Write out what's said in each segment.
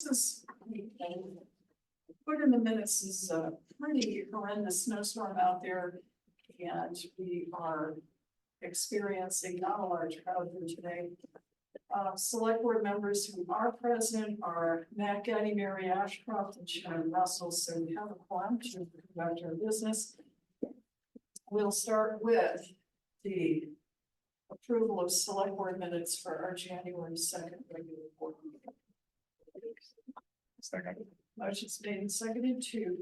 This put in the minutes is a pretty horrendous snowstorm out there. And we are experiencing not a large crowd here today. Select board members who are present are Matt Getty, Mary Ashcroft, and Sharon Russell. So we have a quorum to conduct our business. We'll start with the approval of select board minutes for our January 2nd regular board meeting. Second. Motion's made and seconded to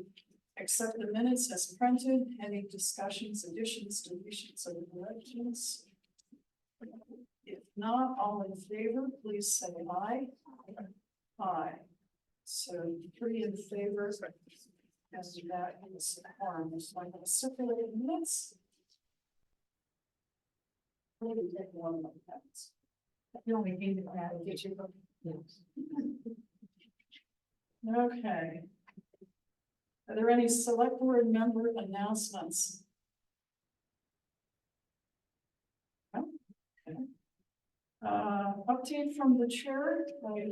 accept the minutes as printed. Any discussions, additions, deletions, or corrections? If not, all in favor, please say aye. Aye. So 3 in favor. As that is the quorum, so I'm going to circulate the minutes. Maybe take one of the minutes. You only gave it that. Did you? Yes. Okay. Are there any select board member announcements? No? Okay. Update from the chair. I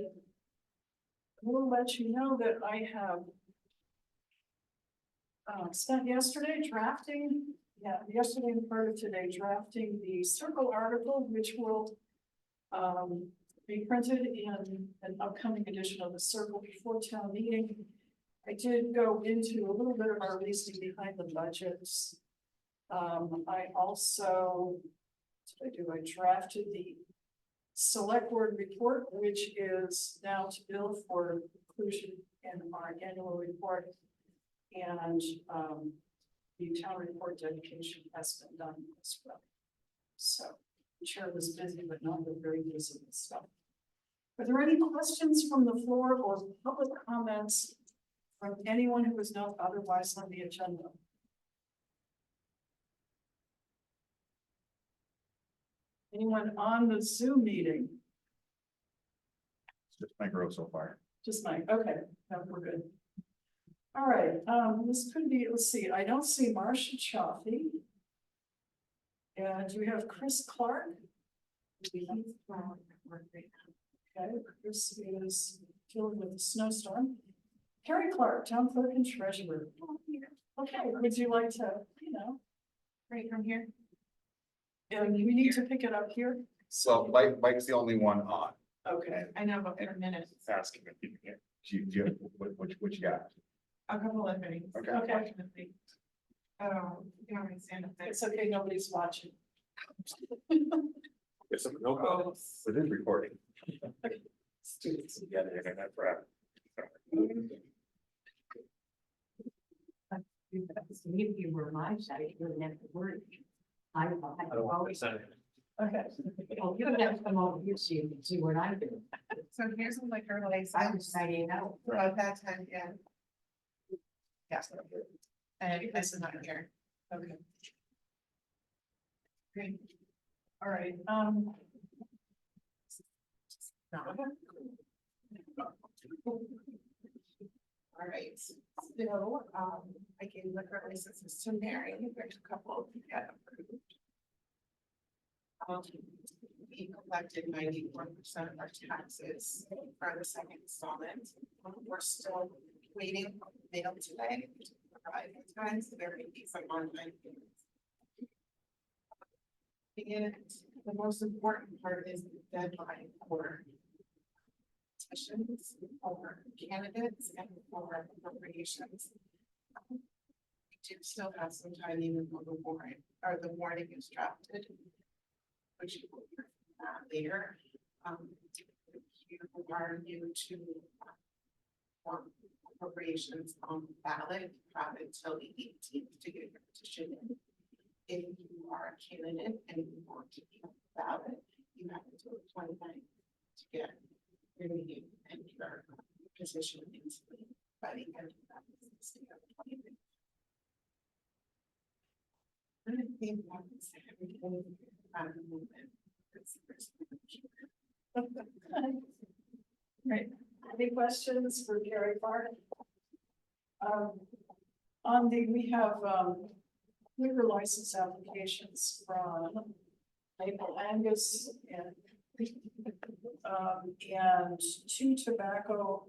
will let you know that I have spent yesterday drafting, yesterday and part of today drafting the Circle article, which will be printed in an upcoming edition of the Circle before town meeting. I did go into a little bit of our reasoning behind the budgets. I also, I drafted the select board report, which is now to bill for inclusion in our annual report. And the town report dedication has been done as well. So the chair was busy, but not very busy with stuff. Are there any questions from the floor or public comments from anyone who was not otherwise on the agenda? Anyone on the Zoom meeting? It's just my growth so far. Just Mike, okay, no, we're good. All right, this could be, let's see, I don't see Marcia Chaffee. And do we have Chris Clark? Okay, Chris is dealing with the snowstorm. Carrie Clark, town clerk and treasurer. Okay, would you like to, Right from here. and we need to pick it up here? So Mike's the only one on. Okay, I know, but for minutes, Ask him if you can. Do you, what you got? a couple of things. Okay. Unfortunately. You don't understand if it's okay, nobody's watching. There's some no problem. It is recording. Students together, internet forever. If you were my side, you wouldn't have to worry. I always. Okay. Oh, you would have to come over here, so you can see what I do. So here's a liquor I license. was signing out. About that time, yeah. Yes. And this is not here. Okay. Great. All right, All right, so, I gave liquor licenses to Mary, there's a couple that approved. We collected 94% of our taxes for the second installment. We're still waiting for mail today to provide the times, so there may be some online payments. And the most important part is the deadline for petitions for candidates and for appropriations. We do still have some time even though the warrant or the warning is drafted, which you will hear from that later. You are new to appropriations on the ballot, have until the 18th to get your petition in. If you are a candidate and you want to be on the ballot, you have until the 29th to get your name and your position into by the end of that business day of 20th. I think that is everything at the moment. right. Any questions for Carrie Clark? We have liquor license applications from Maple Angus and 2 tobacco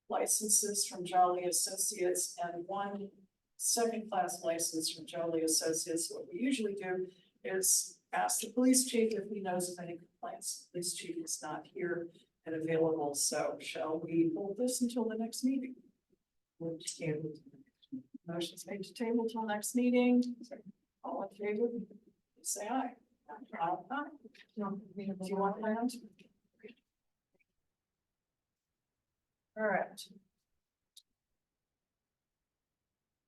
licenses from Jolly Associates and one second-class license from Jolly Associates. What we usually do is ask the police chief if he knows of any complaints. The police chief is not here and available, so shall we hold this until the next meeting? Which table? Motion's made to table till next meeting. All in favor, say aye. Aye. No, we have Do you want that? All right.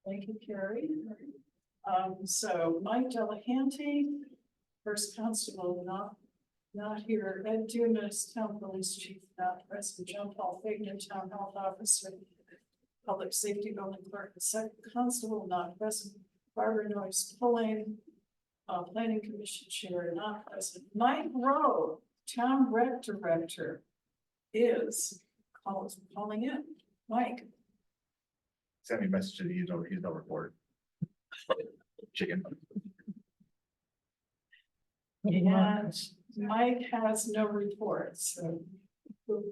Thank you, Carrie. So Mike Delahanty, first constable, not here. Ed Dumas, town police chief, not present. John Paul Fignan, town health officer, public safety building clerk, and second constable, not present. Barbara Noyes Pulling, planning commission chair, not present. Mike Rowe, town rec director, is calling in. Mike. Send me a message that he's no report. Chicken. And Mike has no reports, so.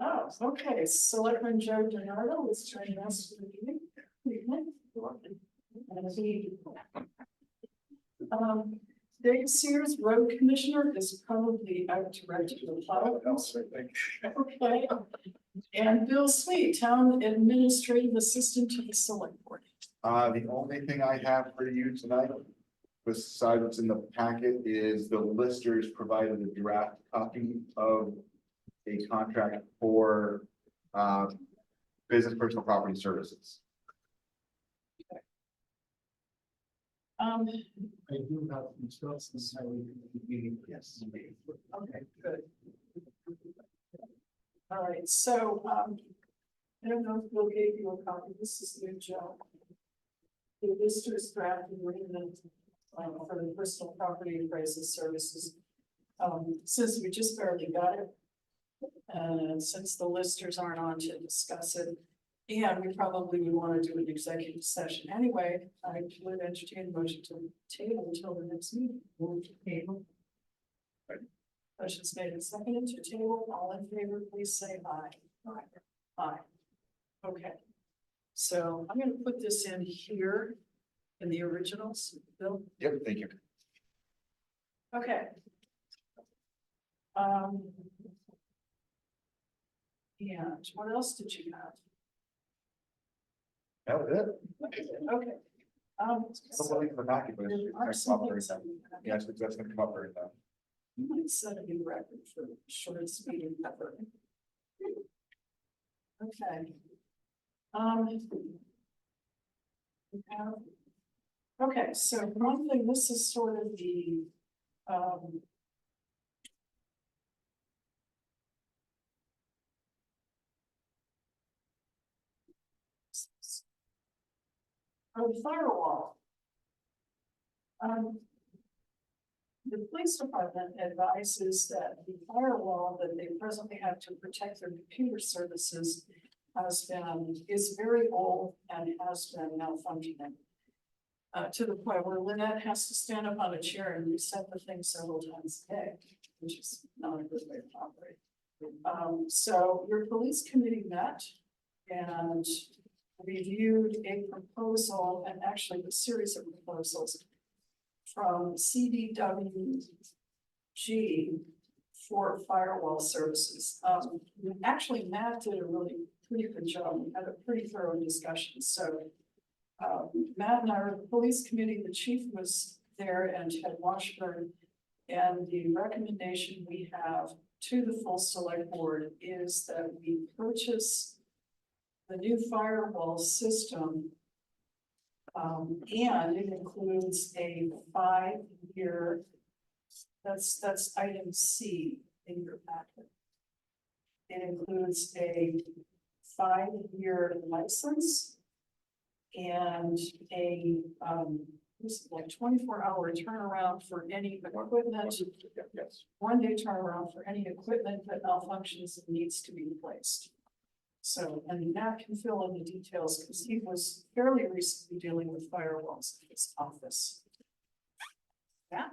Oh, okay, Selectman Joe DiNardo is joining us for the meeting. Evening. And he. Dave Sears, road commissioner, is probably out to register the plow. Okay. And Bill Sweet, town administrative assistant to the select board. The only thing I have for you tonight, besides what's in the packet, is the listers provided a draft copy of a contract for business personal property services. I do have instructions how we can be, yes. Okay, good. All right, so, I don't know if Bill gave you a copy, this is new Joe. The listers draft agreement, for the personal property appraisal services. Since we just barely got it. Since the listers aren't on to discuss it. And we probably would want to do an executive session anyway, I would entertain a motion to table until the next meeting. Move to table. Motion's made and seconded to table, all in favor, please say aye. Aye. Okay. So I'm gonna put this in here in the originals, Bill. Yep, thank you. Okay. And what else did you have? That was it. Okay. Couple things in the packet, but There it's are gonna some come up very things soon. that we have. Yes, that's gonna come up very soon. You might set a new record for shortest meeting ever. Okay. We have. Okay, so one thing, this is sort of the, the firewall. The police department advises that the firewall that they presently have to protect their computer services is very old and has been malfunctioning. To the point where Lynette has to stand up on a chair and reset the thing several times a day, which is not a good way to operate. So your police committee met and reviewed a proposal, and actually the series of proposals from CDWG for firewall services. Actually, Matt did a really pretty good job. We had a pretty thorough discussion. So Matt and I were the police committee. The chief was there and Ted Washburn. And the recommendation we have to the full select board is that we purchase the new firewall system. And it includes a 5-year, that's item C in your packet. It includes a 5-year license and a like 24-hour turnaround for any equipment. Yes. 1-day turnaround for any equipment that malfunctions and needs to be replaced. So, and Matt can fill in the details because he was fairly recently dealing with firewalls in his office. Yeah.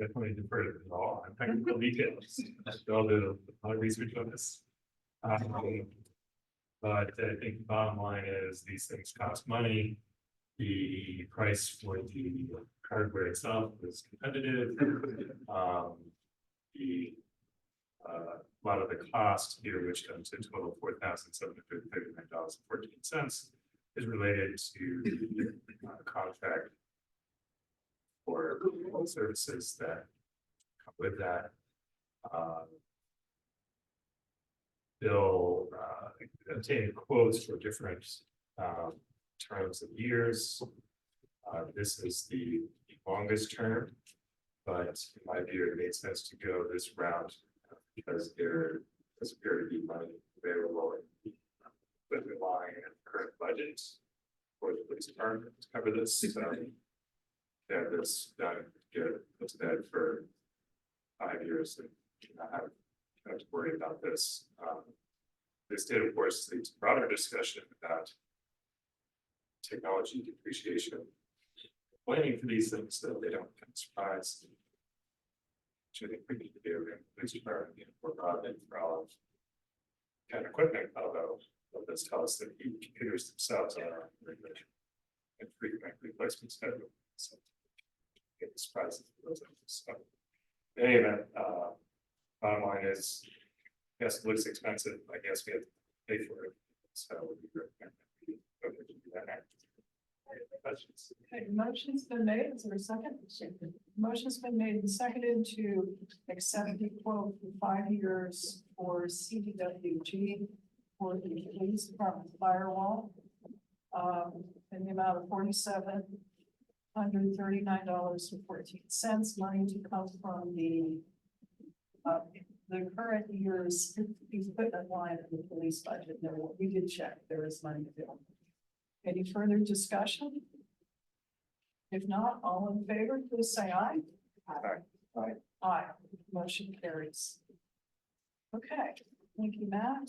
definitely defer to the law and technical details. I'll do a lot of research on this. But I think the bottom line is these things cost money. The price for the hardware itself is competitive. A lot of the cost here, which comes to total $4,739.14, is related to the contract for services that come with that. They'll obtain quotes for different terms of years. This is the longest term, but in my view, it made sense to go this route because there does appear to be money available in the line and current budgets for the police department to cover this. So yeah, this done, get put to bed for 5 years and not have to worry about this. This did, of course, lead to broader discussion about technology depreciation, planning for these things so they don't come surprise. Which I think we need to do in police department, more broadly for all of kind of equipment, although let's tell us that computers themselves are regular and frequent replacement schedule. So get the surprises for those things. So in any event, bottom line is, yes, it looks expensive. I guess we have to pay for it. So we recommend that we go ahead and do that now. Questions? Okay, motion's been made. Is there a second? Motion's been made and seconded to accept the quote for 5 years for CDWG for the police department firewall. In the amount of $4,739.14, money to come from the current year's equipment line of the police budget. No, we did check, there is money available. Any further discussion? If not, all in favor, please say aye. Aye. Aye, motion carries. Okay, thank you, Matt.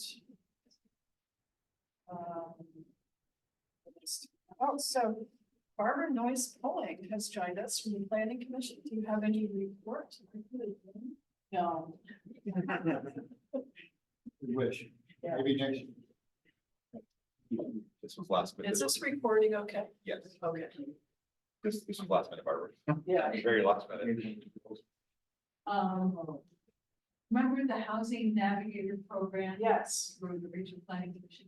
Oh, so Barbara Noyes Pulling has joined us from the Planning Commission. Do you have any report? No. Wish, Yeah. maybe next. This was last minute. Is this recording okay? Yes, Okay, this was last minute, Barbara. yeah. Very last minute. Remember the Housing Navigator Program? Yes. For the Regional Planning Commission.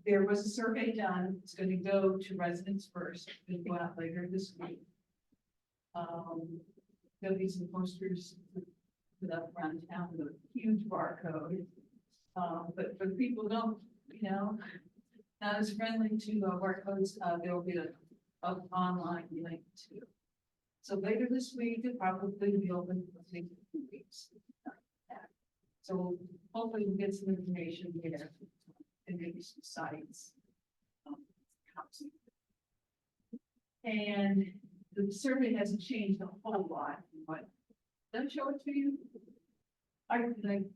There was a survey done. It's going to go to residents first. It'll go out later this week. There'll be some posters put up around town with a huge barcode. But people don't, not as friendly to barcodes. There will be a online link too. So later this week, it probably will be open for 2 weeks. So hopefully we'll get some information there and maybe some sites. And the survey hasn't changed a whole lot, but did I show it to you? I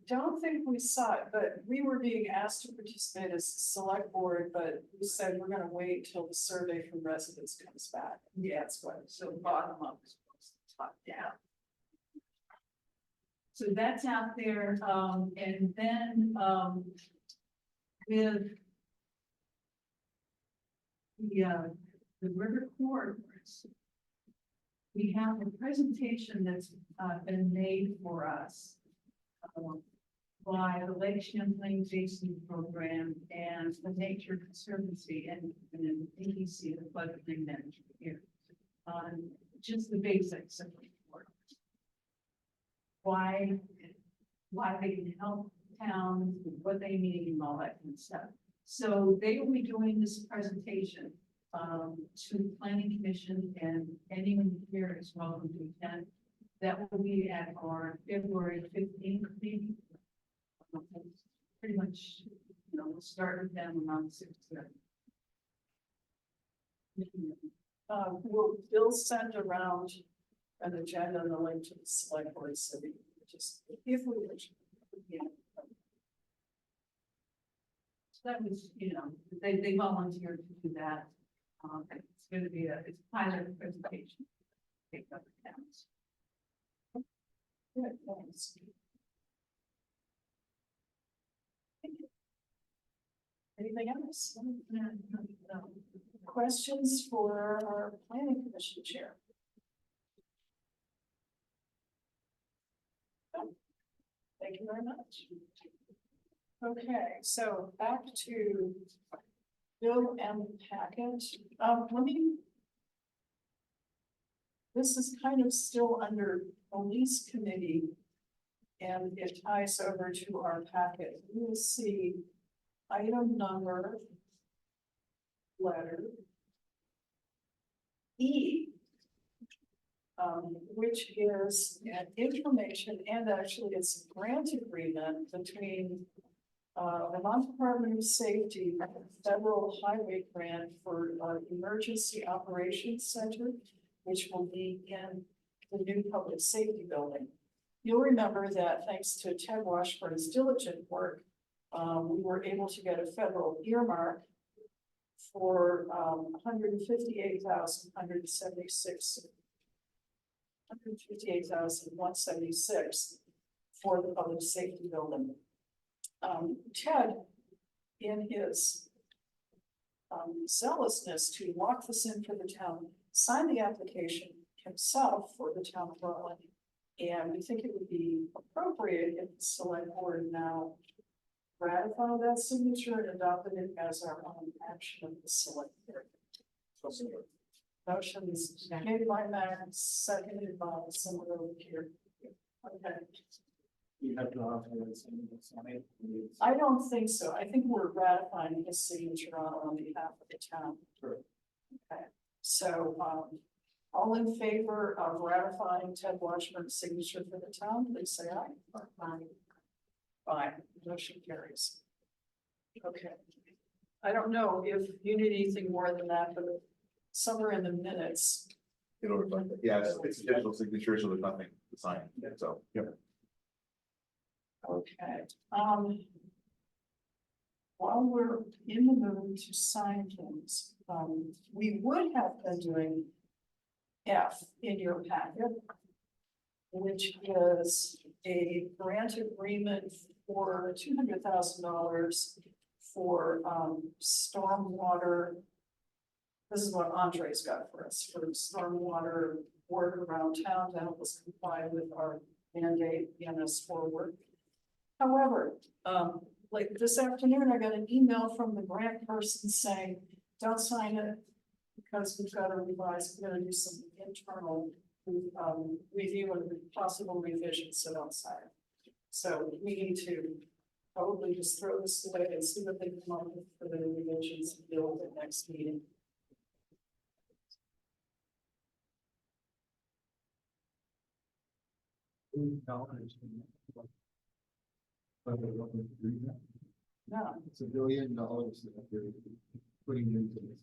don't think we saw it, but we were being asked to participate as a select board, but we said we're gonna wait till the survey from residents comes back. Yeah, that's what, so bottom up is top down. So that's out there, and then, with the river corridors, we have a presentation that's been made for us by the Lake Champlain Basin Program and the Nature Conservancy and AEC, the floodplain management here, on just the basics of the corridors. Why they can help towns, what they need, and all that kind of stuff. So they will be doing this presentation to the Planning Commission, and anyone here is welcome to attend. That will be at our February 15th meeting. Pretty much, we'll start with them around 6 to 7. We'll send around an agenda and a link to the select board, so we just, if we wish. Yeah. So that was, they volunteered to do that. It's going to be it's a pilot presentation. Take other towns. else? Anything else? No. Questions for our planning commission chair? No. Thank you very much. Okay, so back to Bill and the packet. Let me. This is kind of still under police committee. And it ties over to our packet. You will see item number, letter E, which is information, and actually it's a grant agreement between Vermont Department of Safety, and a federal highway grant for our Emergency Operations Center, which will be in the new public safety building. You'll remember that thanks to Ted Washburn's diligent work, we were able to get a federal earmark for $158,176 for the public safety building. Ted, in his zealousness to lock this in for the town, signed the application himself for the town of Rutland. And we think it would be appropriate if the select board now ratify that signature and adopted it as our own action of the select board. Motion's made by Max, seconded by someone over here. Okay, You have to authorize him to sign. I don't think so. I think we're ratifying his signature on behalf of the town. Sure. Okay, so, all in favor of ratifying Ted Washburn's signature for the town, please say aye. Aye. Fine, motion carries. Okay. I don't know if you need anything more than that, but somewhere in the minutes. It'll reflect that. Yeah, it's a digital signature, so there's nothing to sign, so, yeah. Okay, while we're in the mood to sign things, we would have been doing F in your packet, which is a grant agreement for $200,000 for stormwater. This is what Andre's got for us, for stormwater work around town to help us comply with our mandate EMS forward. However, like this afternoon, I got an email from the grant person saying, don't sign it because we've got to revise, we're gonna do some internal review and possible revisions, so don't sign it. So we need to probably just throw this away and see what they come up with for the revisions and deal with it next meeting. No, It's $1 billion that they're putting into this.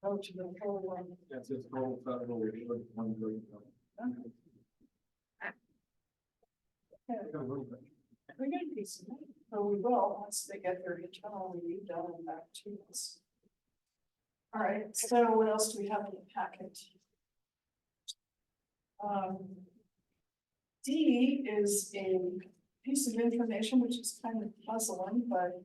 go to the whole one. That's its whole federal rate of $1 billion. We get a piece of it, but we will once they get their internal review done and back to us. All right, so what else do we have in the packet? D is a piece of information which is kind of puzzling, but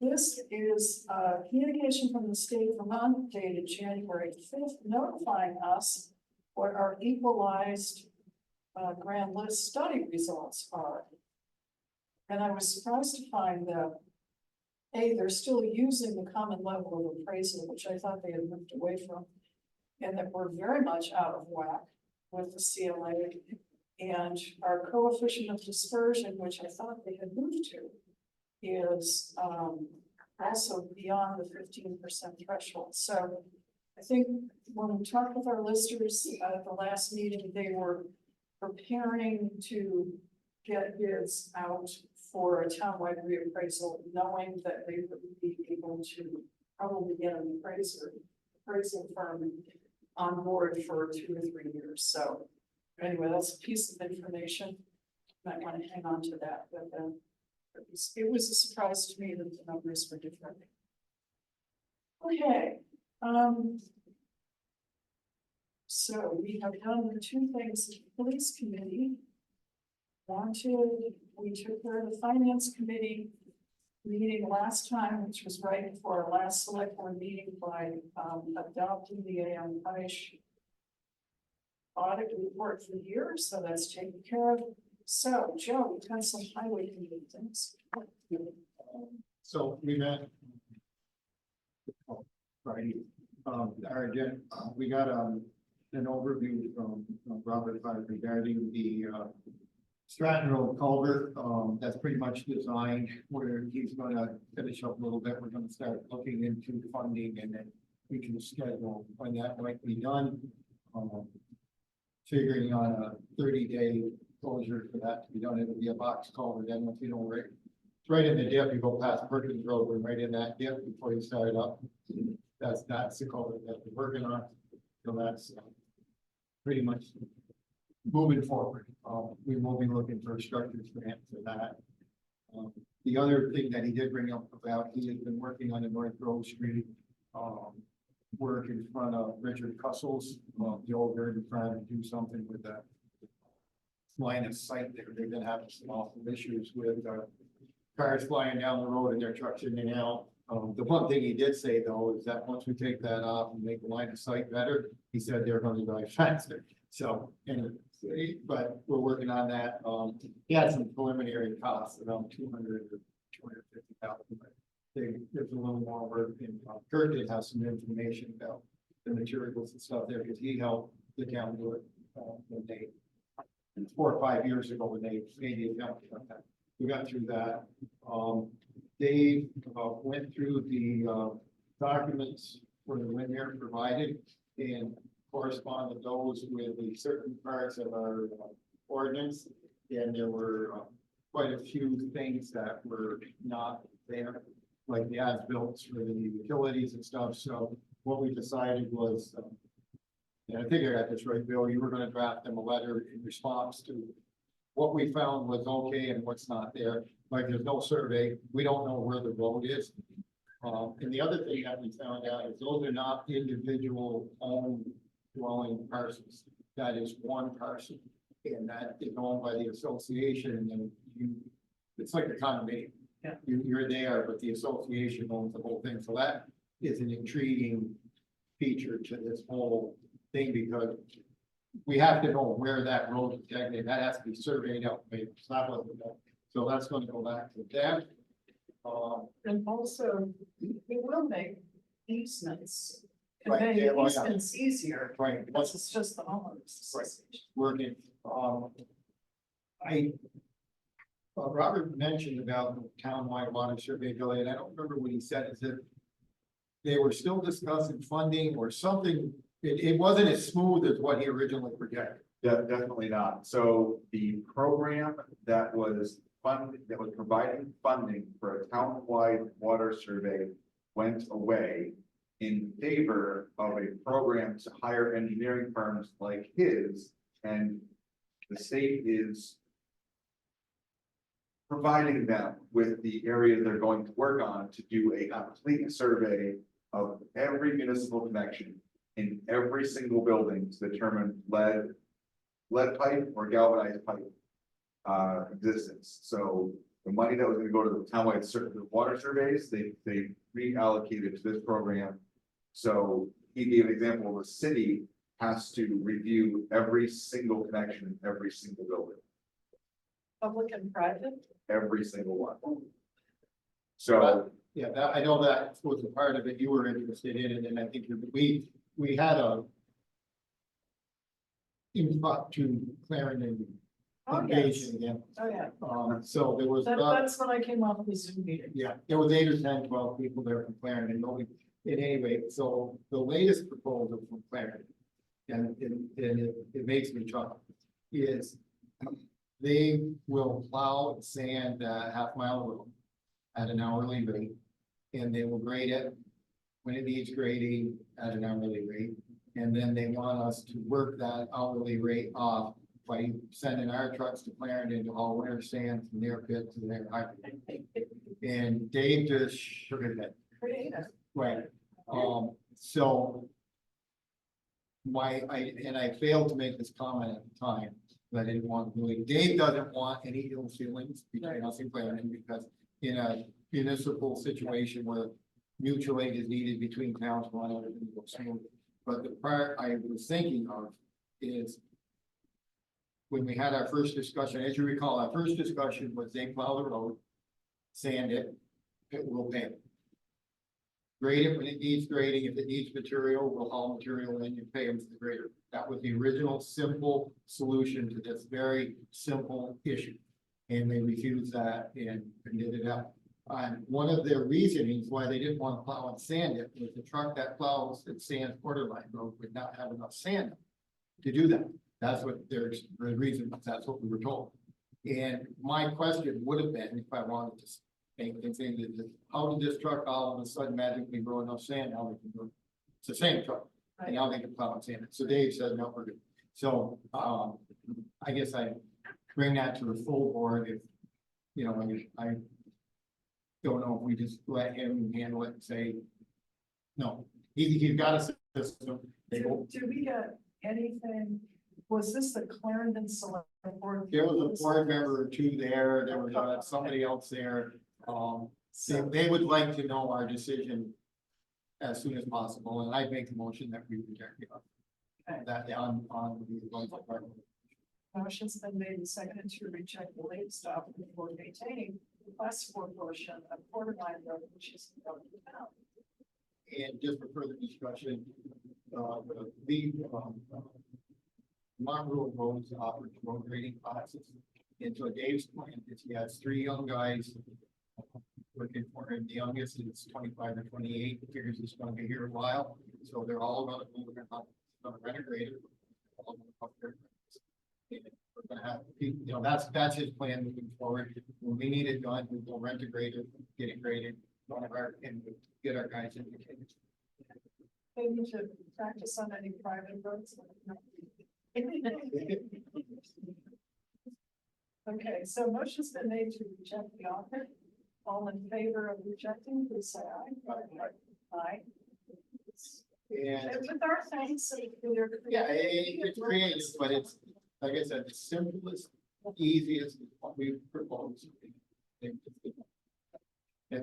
this is communication from the state of Vermont dated January 5th, notifying us what our equalized grand list study results are. And I was surprised to find that they're still using the common level of appraisal, which I thought they had moved away from, and that we're very much out of whack with the CLA. And our coefficient of dispersion, which I thought they had moved to, is also beyond the 15% threshold. So I think when we talked with our listers at the last meeting, they were preparing to get bids out for a townwide reappraisal, knowing that they would be able to probably get an appraisal firm on board for 2 or 3 years. So anyway, that's a piece of information. Might want to hang on to that, but it was a surprise to me that the numbers were different. Okay. So we have done the two things, the police committee. We took care of the finance committee meeting last time, which was right before our last select board meeting by adopting the AM Parish audit report for the year, so that's taken care of. So, Joe, we've got some highway committee things. So we met. Friday, our agenda, we got, an overview from Robert Clark regarding the, Stratton Road culvert, that's pretty much designed where he's gonna finish up a little bit. We're gonna start looking into funding and then we can schedule when that might be done. Figuring on a 30-day closure for that to be done. It'll be a box culvert, then if you know where. It's right in the dip, you go past Perkins Road, we're right in that dip before you start up. That's the culvert that we're working on. So that's pretty much moving forward. We will be looking for a structures grant for that. The other thing that he did bring up about, he has been working on the North Grove Street, work in front of Richard Custle's, the old Garden, trying to do something with that line of sight there. They've been having some awful issues with, cars flying down the road and their trucks in and out. The one thing he did say though, is that once we take that off and make the line of sight better, he said they're going to drive faster. So, but we're working on that. He had some preliminary costs around 200 or 250,000. There's a little more work in, Kurt did have some information about the materials and stuff there, because he helped the town do it, when they, 4 or 5 years ago when they made the account. We got through that. Dave went through the documents for the linear provided and corresponded those with the certain parts of our ordinance. And there were quite a few things that were not there, like the as-built for the utilities and stuff. So what we decided was, and I think I got this right, Bill, you were gonna draft them a letter in response to what we found was okay and what's not there. Like there's no survey, we don't know where the road is. And the other thing that we found out is those are not individual owned dwelling parcels. That is one parcel, and that is owned by the association, and then it's like a condominium. Yeah. You're there, but the association owns the whole thing, so that is an intriguing feature to this whole thing, because we have to know where that road is designated. That has to be surveyed out, maybe it's not what we know. So that's going to go back to them. And also, it will make easements, Right, conveying yeah, well, yeah. easements easier, Right, because it's just the homeowners association. working, Robert mentioned about the townwide water survey delay, and I don't remember what he said, is that they were still discussing funding or something. It wasn't as smooth as what he originally projected. Definitely not. So the program that was providing funding for a townwide water survey went away in favor of a program to hire engineering firms like his, and the state is providing them with the area they're going to work on to do a complete survey of every municipal connection in every single building to determine lead pipe or galvanized pipe existence. So the money that was going to go to the townwide water surveys, they reallocated to this program. So he gave an example of a city has to review every single connection in every single building, Public and private. every single one. So Yeah, that, I know that was a part of it you were interested in, and then I think we had a impromptu Clarendon Oh, invasion again. Oh, yeah. So there was. That's when I came off the Zoom meeting. Yeah, it was 8 or 10, 12 people there from Clarendon, nobody, at any rate, so the latest proposal from Clarendon, and it makes me chuckle, is they will plow and sand a half-mile road at an hourly rate, and they will grade it when it needs grading at an hourly rate, and then they want us to work that hourly rate off by sending our trucks to Clarendon to haul winter sand from their pit to their highway. And Dave just shook his head. Creative. Right, so I failed to make this comment at the time, but I didn't want to really, Dave doesn't want any ill feelings between us and Clarendon, because in a municipal situation where mutual aid is needed between towns, we want everything to go smoothly. But the part I was thinking of is when we had our first discussion, as you recall, our first discussion was they plow the road, sand it, it will pay. Grade it when it needs grading. If it needs material, we'll haul material in and pay them for the grader. That was the original simple solution to this very simple issue. And they refused that and did it out. And one of their reasonings why they didn't want to plow and sand it was the truck that plows and sands borderline road would not have enough sand to do that. That's what their reason was. That's what we were told. And my question would have been, if I wanted to make the thing that, how did this truck all of a sudden magically grow enough sand? Now they can do it. It's the same truck. And now they can plow and sand it. So Dave said, no, we're good. So, I guess I bring that to the full board if, you know, I don't know if we just let him handle it and say, no, he's got a system. They will. Do we get anything, was this the Clarendon Select Board? There was a board member or two there, there was somebody else there, they would like to know our decision as soon as possible, and I'd make the motion that we reject it. That on the ones that are. Motion's been made and seconded to reject the late stop for maintaining the class 4 portion of Borderline Road, which is in the town. And just for further discussion, the Monroe Roads offers road grading classes. And so Dave's plan is he has 3 young guys working for him. The youngest is 25 or 28, figures he's going to be here a while. So they're all going to move on a rent a grader. All gonna up there. And we're gonna have, you know, that's his plan moving forward. When we need it done, we will rent a grader, get it graded, one of our, and get our guys indicated. They need to practice on any private roads. Okay, so motion's been made to reject the offer. All in favor of rejecting, please say aye. Aye. And And with our thanks, they're yeah, it's creative, but it's, like I said, the simplest, easiest, is what we propose. And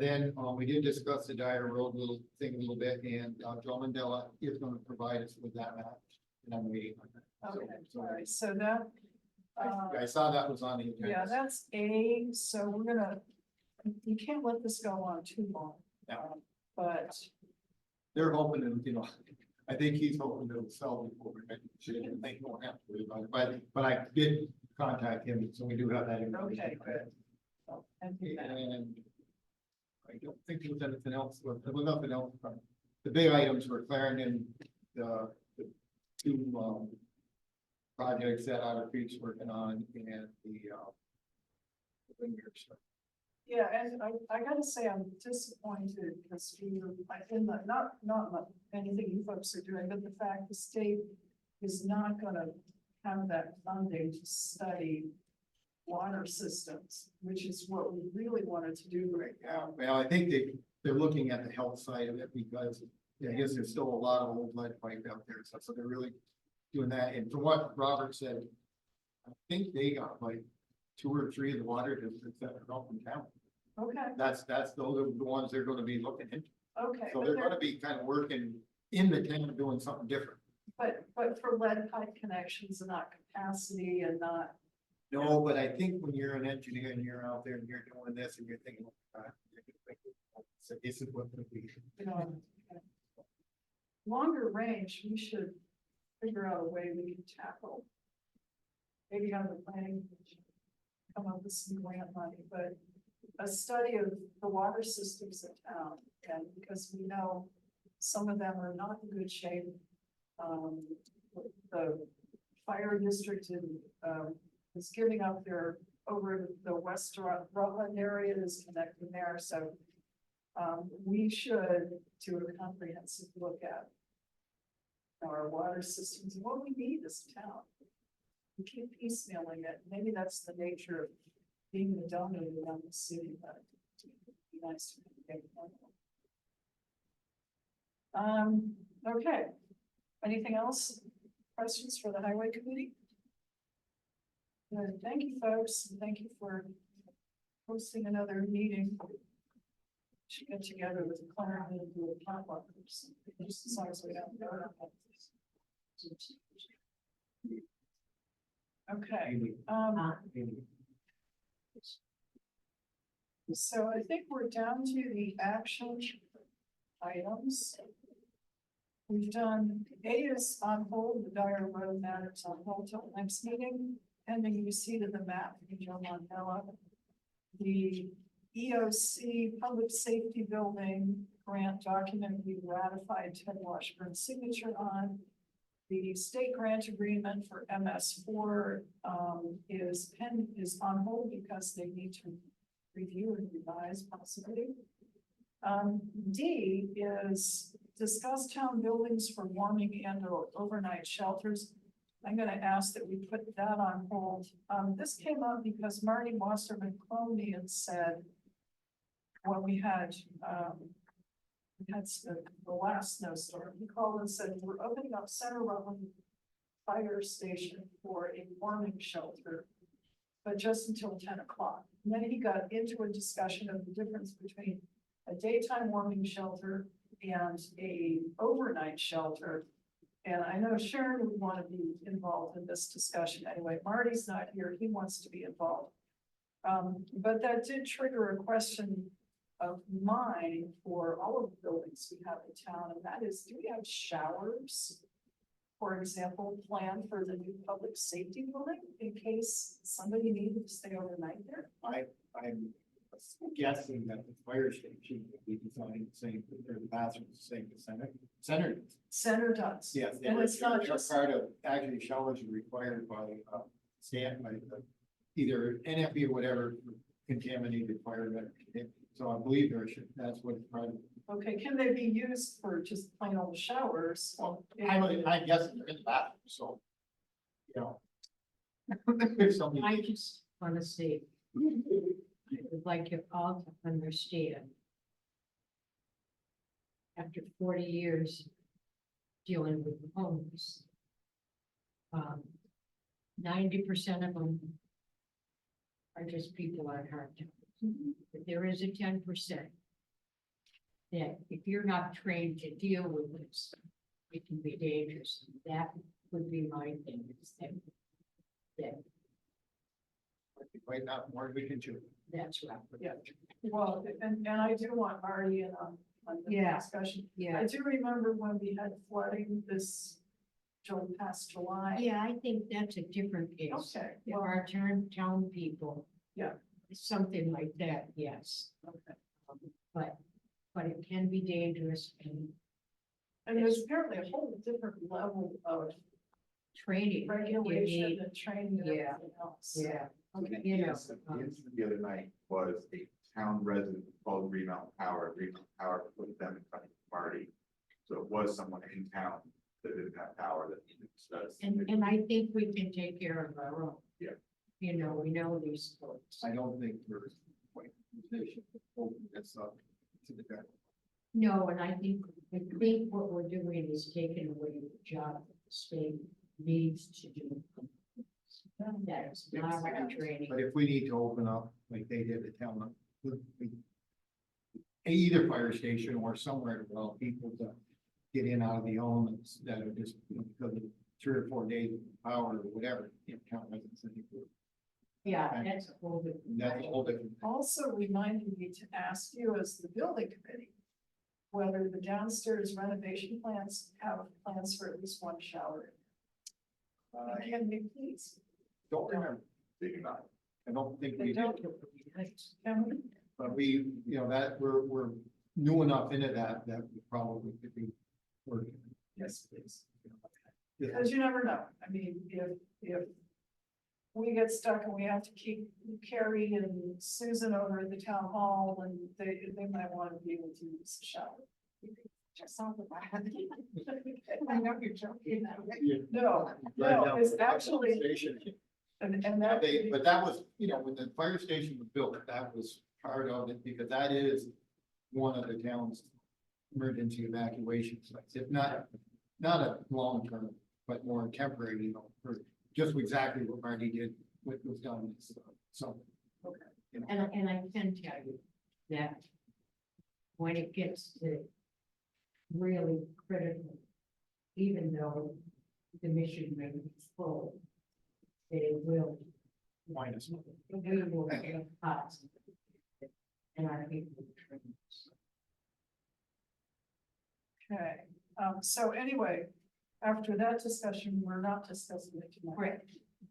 then, we did discuss the Dyer Road little thing a little bit, and, Joe Mandela is gonna provide us with that map, and I'm waiting on that. okay. All right, so that. I saw that was on the agenda. Yeah, that's A, so we're gonna, you can't let this go on too long. No. But, They're hoping to, you know, I think he's hoping to sell before we make the decision. I think won't have to worry about it, but I did contact him, so we do have that information. okay, good. So, and that. And I don't think there was anything else, there was nothing else. The big items were Clarendon, the 2, projects that Otter Creek's working on, and the Windmere stuff. Yeah, and I gotta say, I'm disappointed because we were, in the, not anything you folks are doing, but the fact the state is not gonna have that funding to study water systems, which is what we really wanted to do right now. Well, I think they're looking at the health side of it because I guess there's still a lot of old lead pipe out there, so they're really doing that. And from what Robert said, I think they got like 2 or 3 of the water districts that are up in town. Okay, Those are the ones they're gonna be looking into. okay. So but they're they're- gonna be kind of working in the town, doing something different. But for lead pipe connections and not capacity and not, No, but I think when you're an engineer and you're out there and you're doing this and you're thinking, so this is what could be. you know. Longer range, we should figure out a way we can tackle. Maybe have the planning, commission come up with some grant money, but a study of the water systems in town, and because we know some of them are not in good shape. The fire district is giving up their, over the West Rutland area is connecting there, so we should do a comprehensive look at our water systems and what we need as a town. We keep piecemealing it. Maybe that's the nature of being the donor around the city, but it'd be nice to get one. Okay, anything else? questions for the highway committee? Good, thank you, folks, and thank you for hosting another meeting. Should get together with Claire and do a potluck, just as long as we don't know. Okay, so I think we're down to the action items. We've done, A is on hold, the Dyer Road matter is on hold till next meeting, pending receipt of the map from Joe Montella. The EOC Public Safety Building grant document we ratified Ted Washburn's signature on. The state grant agreement for MS4 is on hold because they need to review and revise possibly. D is discuss town buildings for warming and or overnight shelters. I'm gonna ask that we put that on hold. This came up because Marty Wasserman cloned me and said, when we had the last snowstorm, he called and said, we're opening up Center Rutland Fire Station for a warming shelter, but just until 10 o'clock. And then he got into a discussion of the difference between a daytime warming shelter and a overnight shelter. And I know Sharon would want to be involved in this discussion anyway. Marty's not here, he wants to be involved. But that did trigger a question of mine for all of the buildings we have in town, and that is, do we have showers, for example, planned for the new public safety building in case somebody needed to stay overnight there? I'm guessing that the fire station would be designed the same, their bathrooms the same as center. Center does. Yes. And it's not they're just, part of, actually showers are required by, either NFP or whatever contaminated fire. So I believe that's what it's part of. okay, can they be used for just plain old showers? Well, I guess they're in the bathroom, so, you know. If somebody- I just want to say, I would like you all to understand. After 40 years dealing with the homeless, 90% of them are just people on hard times. But there is a 10% that if you're not trained to deal with this, it can be dangerous. That would be my thing, is that Right now, more we can do. that's right. Yeah. Well, and I do want Marty in on the Yeah. discussion. Yeah. I do remember when we had flooding this past July. Yeah, I think that's a different case. Okay, If well, our town people. Yeah. Something like that, yes. okay. But it can be dangerous and And there's apparently a whole different level of training. you regulation need. and training and Yeah. everything else. Yeah, Okay. you know. Yes, the incident the other night was a town resident called Greenmount Power. Greenmount Power put them in touch with Marty. So it was someone in town that didn't have power that needed to. And I think we can take care of our own. Yeah. You know, we know these folks. I don't think there's quite that's up to the guy. No, and I think what we're doing is taking away the job that the state needs to do. That's not our training. But if we need to open up, like they did at town, either fire station or somewhere to allow people to get in out of the elements that are just, you know, because of 3 or 4 days of power or whatever, you know, town residents. I think Yeah, that's a whole different. that's a whole different. Also reminded me to ask you as the building committee, whether the downstairs renovation plans have plans for at least one shower. Can we please? Don't remember, They do not. I don't think They we do, don't. Can we? but we, you know, that we're new enough into that we probably could be working. Yes, please. Yeah. Because you never know. I mean, if we get stuck and we have to keep Carrie and Susan over at the town hall, and they might want to be able to use the shower. Just sounds like I know you're joking. No, Right no, down it's to the actually, station. and Yeah, that. but that was, you know, when the fire station was built, that was part of it, because that is one of the town's emergency evacuation sites, if not a long-term, but more temporary, you know, for just exactly what Marty did, what was done, so. And I can tell you that when it gets to really critical, even though the mission rate is full, they will. Minus. We will get cuts. And our people will train. Okay, so anyway, after that discussion, we're not discussing it tonight. Correct.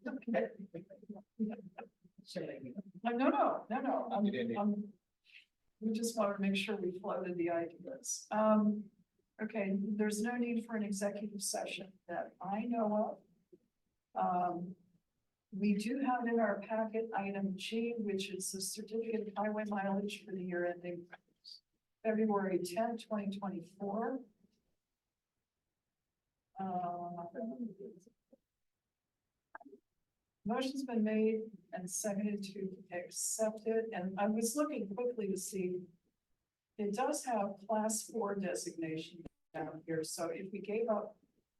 Okay. So, No, You didn't. we just wanted to make sure we floated the ideas. Okay, there's no need for an executive session that I know of. We do have in our packet item G, which is the certificate of highway mileage for the year ending February 10, 2024. Motion's been made and seconded to accept it, and I was looking quickly to see. It does have class 4 designation down here, so if we gave up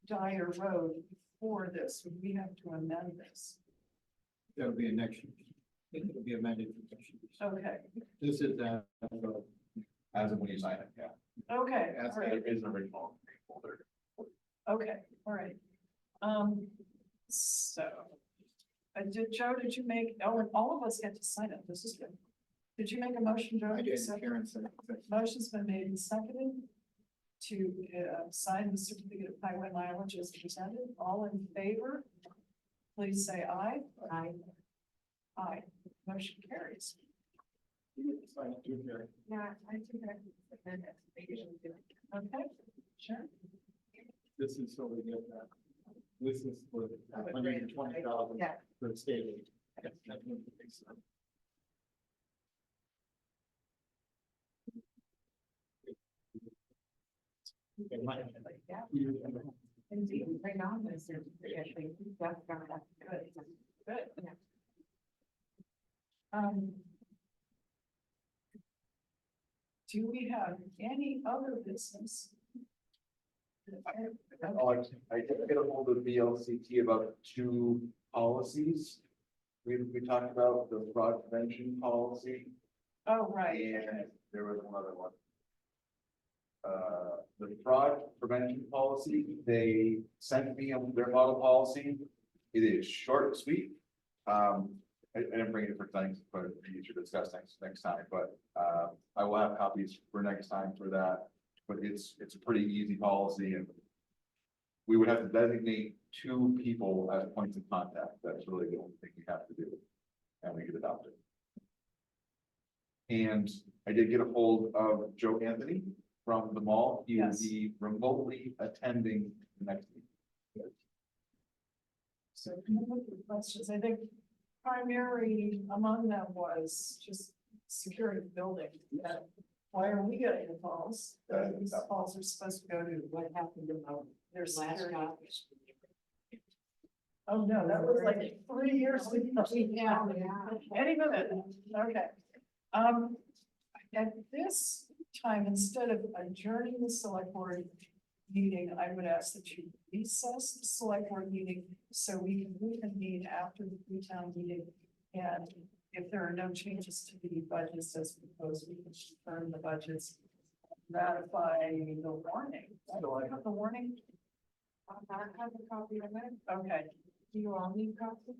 Dyer Road before this, would we have to amend this? That'll be a next year. It'll be amended for next year. Okay, This is, As of when you sign it, yeah. okay, That's all right, There is an original folder. okay, all right. So. Joe, did you make, oh, and all of us get to sign it, this is good. Did you make a motion, Joe? I did, So- Karen said. Motion's been made and seconded to sign the certificate of highway mileage as presented. All in favor? Please say aye. I, Aye. Motion carries. Sign it too, Karen. Yeah, I think that's. Okay, sure. This is so we get that. This is for $120,000 Yeah. for the state aid. That's what it is. Indeed, right now, this is, actually, that's good. Good. Um. Do we have any other business? I did get a hold of VLCT about 2 policies. We talked about the fraud prevention policy, Oh, right. and there was one other one. The fraud prevention policy, they sent me their model policy. It is short and sweet. I didn't bring it for things, but we should discuss next time, but, I will have copies for next time for that. But it's a pretty easy policy, and we would have to designate 2 people as points of contact. That's really the only thing we have to do. And we get adopted. And I did get a hold of Joe Anthony from the mall. He will Yes. be remotely attending the next meeting. So can I look at questions? I think primary among them was just securing the building. Why are we getting the calls? These calls are supposed to go to what happened about their last security. office? Oh, no, that was like 3 years ago. Yeah. Any minute, okay. At this time, instead of adjourning the select board meeting, I would ask that you recess the select board meeting so we can reconvene after the pre-town meeting. And if there are no changes to the budgets as proposed, we can confirm the budgets, ratify the warning. Do I have the warning? I have a copy of it. Okay, Do you all need copies?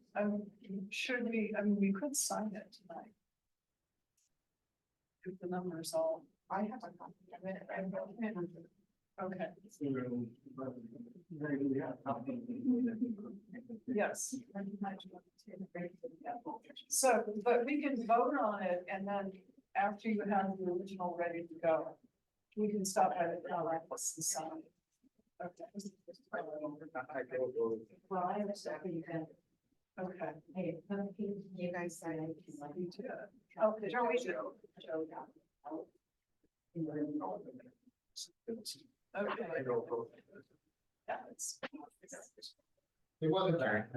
should we, I mean, we could sign it tonight. If the numbers all, I have a copy of it. okay, yes. So, but we can vote on it and then after you have the original ready to go, we can stop by the town office and sign it. Okay. Well, I have a second event. Okay. Hey, pumpkin, You guys sign it. We do. Okay, Joe, we do. Okay. Yeah, it's. It wasn't there.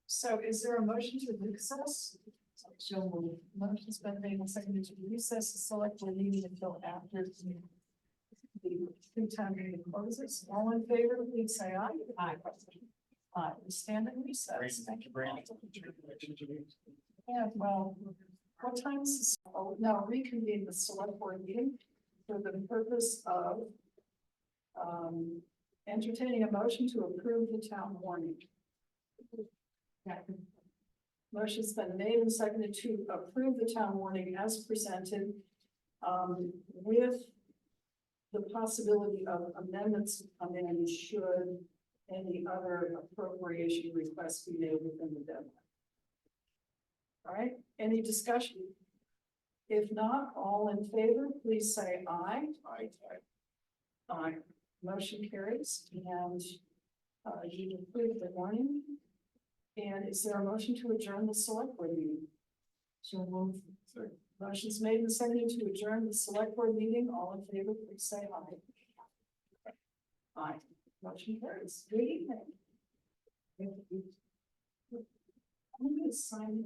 So is there a motion to recess? So motion's been made and seconded to recess the select board meeting until after the pre-town meeting closes. All in favor, please say aye. Aye. Aye, we stand in recess. Thank you, Brandon. Yeah, well, what time is this? Oh, now reconvene the select board meeting for the purpose of entertaining a motion to approve the town warning. Motion's been made and seconded to approve the town warning as presented, with the possibility of amendments to come in should any other appropriation requests be made within the deadline. All right, any discussion? If not, all in favor, please say aye. Aye. Aye. Motion carries and you approve the warning. And is there a motion to adjourn the select board meeting? So moved. Motion's made and seconded to adjourn the select board meeting. All in favor, please say aye. Aye. Motion carries. Good evening. I'm going to sign.